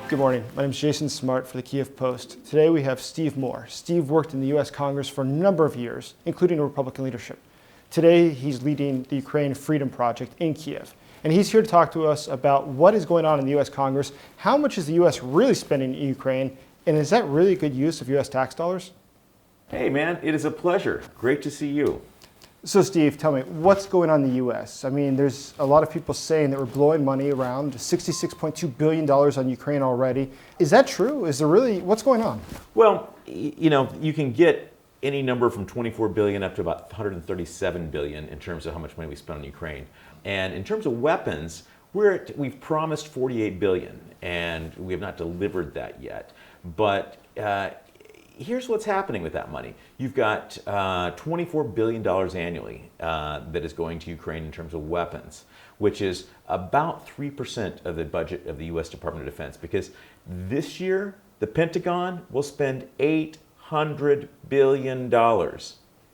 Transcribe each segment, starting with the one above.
Good morning. My name is Jason Smart for the Kyiv Post. Today we have Steve Moore. Steve worked in the U.S. Congress for a number of years, including Republican leadership. Today he's leading the Ukraine Freedom Project in Kyiv. And he's here to talk to us about what is going on in the U.S. Congress, how much is the U.S. really spending in Ukraine, and is that really a good use of U.S. tax dollars? Hey man, it is a pleasure. Great to see you. So Steve, tell me, what's going on in the U.S.? I mean, there's a lot of people saying that we're blowing money around, $66.2 billion on Ukraine already. Is that true? Is there really, what's going on? Well, you know, you can get any number from 24 billion up to about 137 billion in terms of how much money we spend on Ukraine. And in terms of weapons, we've promised 48 billion, and we have not delivered that yet. But here's what's happening with that money. You've got $24 billion annually that is going to Ukraine in terms of weapons, which is about 3% of the budget of the U.S. Department of Defense. Because this year, the Pentagon will spend $800 billion,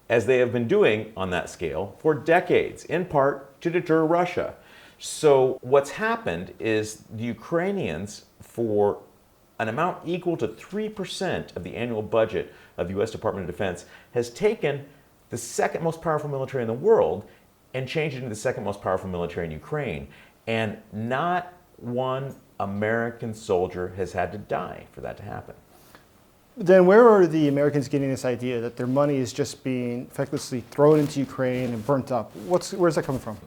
as they have been doing on that scale for decades, in part to deter Russia. So what's happened is the Ukrainians, for an amount equal to 3% of the annual budget of the U.S. Department of Defense, has taken the second most powerful military in the world and changed it into the second most powerful military in Ukraine. And not one American soldier has had to die for that to happen. Then where are the Americans getting this idea that their money is just being effectively thrown into Ukraine and burnt up? Where's that coming from?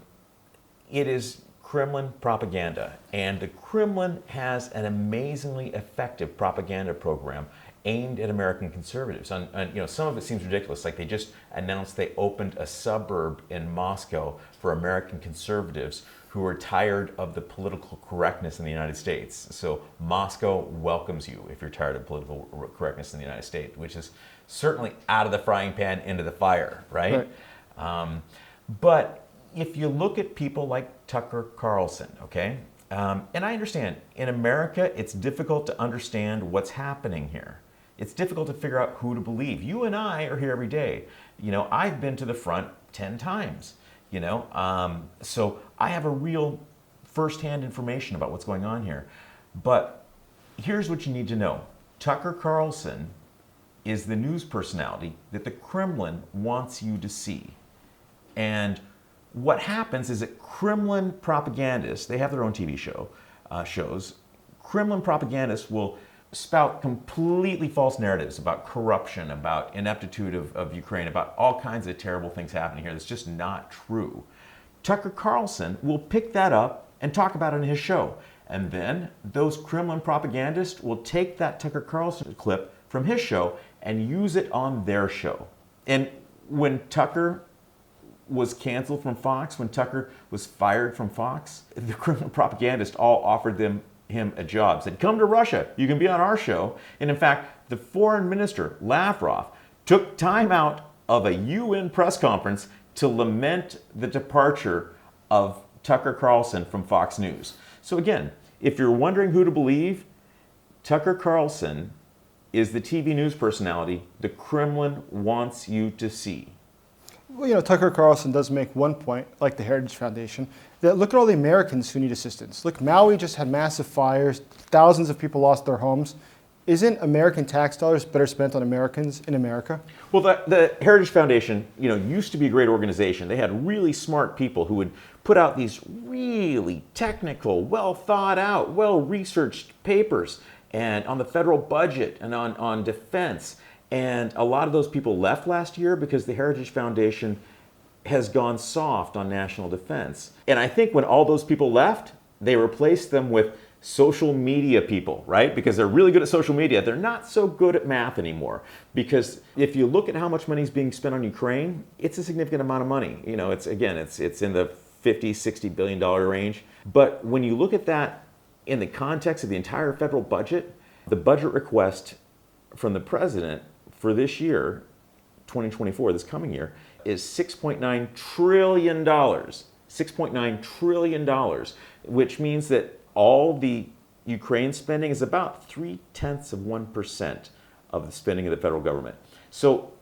It is Kremlin propaganda, and the Kremlin has an amazingly effective propaganda program aimed at American conservatives. Some of it seems ridiculous, like they just announced they opened a suburb in Moscow for American conservatives who are tired of the political correctness in the United States. So Moscow welcomes you if you're tired of political correctness in the United States, which is certainly out of the frying pan into the fire, right? But if you look at people like Tucker Carlson, okay, and I understand, in America, it's difficult to understand what's happening here. It's difficult to figure out who to believe. You and I are here every day. You know, I've been to the front 10 times, so I have a real firsthand information about what's going on here. But here's what you need to know. Tucker Carlson is the news personality that the Kremlin wants you to see. And what happens is that Kremlin propagandists, they have their own TV shows, Kremlin propagandists will spout completely false narratives about corruption, about ineptitude of Ukraine, about all kinds of terrible things happening here that's just not true. Tucker Carlson will pick that up and talk about it in his show. And then those Kremlin propagandists will take that Tucker Carlson clip from his show and use it on their show. And when Tucker was canceled from Fox, when Tucker was fired from Fox, the Kremlin propagandists all offered him a job. Said, come to Russia, you can be on our show. And in fact, the foreign minister, Lavrov, took time out of a UN press conference to lament the departure of Tucker Carlson from Fox News. So again, if you're wondering who to believe, Tucker Carlson is the TV news personality the Kremlin wants you to see. Well, Tucker Carlson does make one point, like the Heritage Foundation, that look at all the Americans who need assistance. Look, Maui just had massive fires, thousands of people lost their homes. Isn't American tax dollars better spent on Americans in America? Well, the Heritage Foundation, used to be a great organization. They had really smart people who would put out these really technical, well thought out, well researched papers and on the federal budget and on defense. And a lot of those people left last year because the Heritage Foundation has gone soft on national defense. And I think when all those people left, they replaced them with social media people, right? Because they're really good at social media. They're not so good at math anymore. Because if you look at how much money is being spent on Ukraine, it's a significant amount of money. It's in the $50, $60 billion range. But when you look at that in the context of the entire federal budget, the budget request from the president for this year, 2024, this coming year, is $6.9 trillion. $6.9 trillion, which means that all the Ukraine spending is about 0.3% of the spending of the federal government. So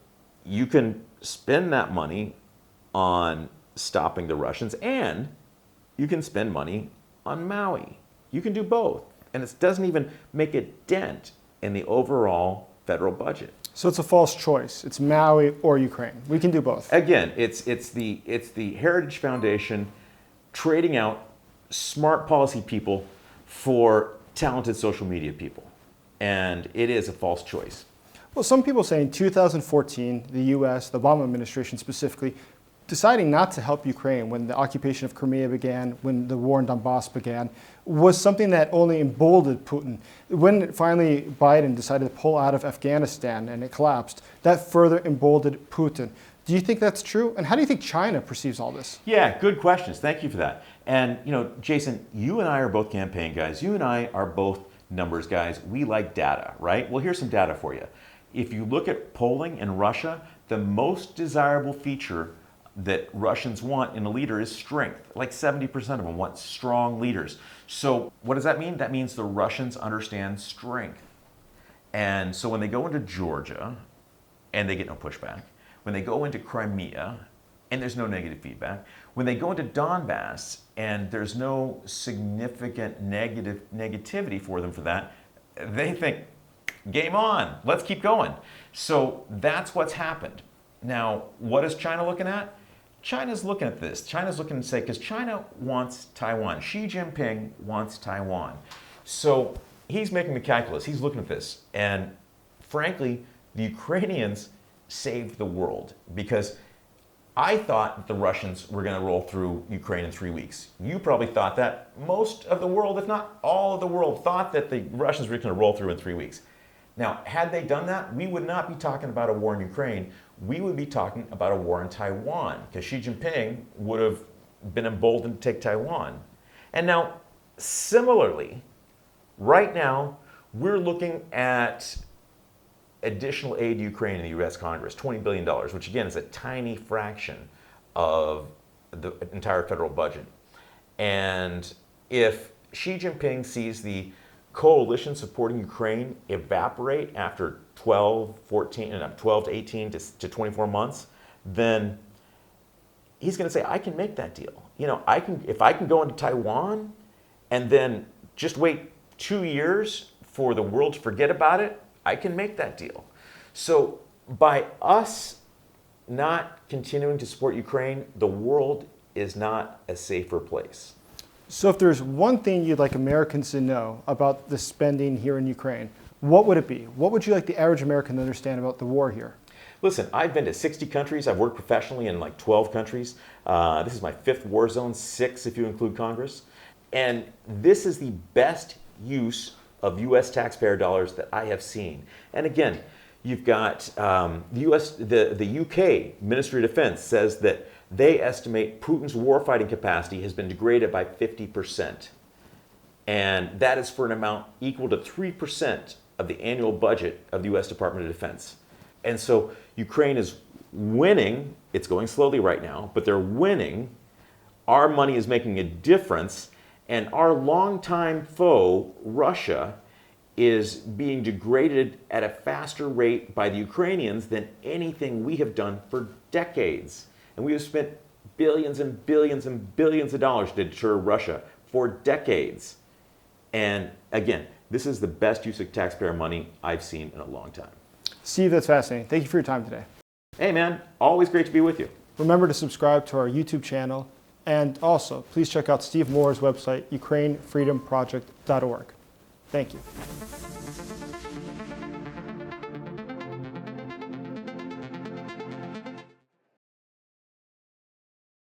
you can spend that money on stopping the Russians, and you can spend money on Maui. You can do both. And it doesn't even make a dent in the overall federal budget. So it's a false choice. It's Maui or Ukraine. We can do both. Again, it's the Heritage Foundation trading out smart policy people for talented social media people. And it is a false choice. Well, some people say in 2014, the US, the Obama administration specifically, deciding not to help Ukraine when the occupation of Crimea began, when the war in Donbass began, was something that only emboldened Putin. When finally Biden decided to pull out of Afghanistan and it collapsed, that further emboldened Putin. Do you think that's true? And how do you think China perceives all this? Yeah, good questions. Thank you for that. And, Jason, you and I are both campaign guys. You and I are both numbers guys. We like data, right? Well, here's some data for you. If you look at polling in Russia, the most desirable feature that Russians want in a leader is strength. Like 70% of them want strong leaders. So what does that mean? That means the Russians understand strength. And so when they go into Georgia and they get no pushback, when they go into Crimea and there's no negative feedback, when they go into Donbass and there's no significant negativity for them for that, they think, game on, let's keep going. So that's what's happened. Now, what is China looking at? China's looking at this. China's looking to say, because China wants Taiwan. Xi Jinping wants Taiwan. So he's making the calculus. He's looking at this. And frankly, the Ukrainians saved the world, because I thought that the Russians were going to roll through Ukraine in 3 weeks. You probably thought that. Most of the world, if not all of the world, thought that the Russians were going to roll through in 3 weeks. Now, had they done that, we would not be talking about a war in Ukraine. We would be talking about a war in Taiwan, because Xi Jinping would have been emboldened to take Taiwan. And now, similarly, right now, we're looking at additional aid to Ukraine in the U.S. Congress, $20 billion, which again is a tiny fraction of the entire federal budget. And if Xi Jinping sees the coalition supporting Ukraine evaporate after 12 to 18 to 24 months, then he's going to say, I can make that deal. If I can go into Taiwan and then just wait 2 years for the world to forget about it, I can make that deal. So by us not continuing to support Ukraine, the world is not a safer place. So if there's one thing you'd like Americans to know about the spending here in Ukraine, what would it be? What would you like the average American to understand about the war here? Listen, I've been to 60 countries. I've worked professionally in like 12 countries. This is my 5th war zone, 6 if you include Congress. And this is the best use of U.S. taxpayer dollars that I have seen. And again, you've got the UK Ministry of Defense says that they estimate Putin's warfighting capacity has been degraded by 50%. And that is for an amount equal to 3% of the annual budget of the U.S. Department of Defense. And so Ukraine is winning. It's going slowly right now, but they're winning. Our money is making a difference. And our longtime foe, Russia, is being degraded at a faster rate by the Ukrainians than anything we have done for decades. And we have spent billions and billions and billions of dollars to deter Russia for decades. And again, this is the best use of taxpayer money I've seen in a long time. Steve, that's fascinating. Thank you for your time today. Hey man, always great to be with you. Remember to subscribe to our YouTube channel. And also, please check out Steve Moore's website, ukrainefreedomproject.org. Thank you.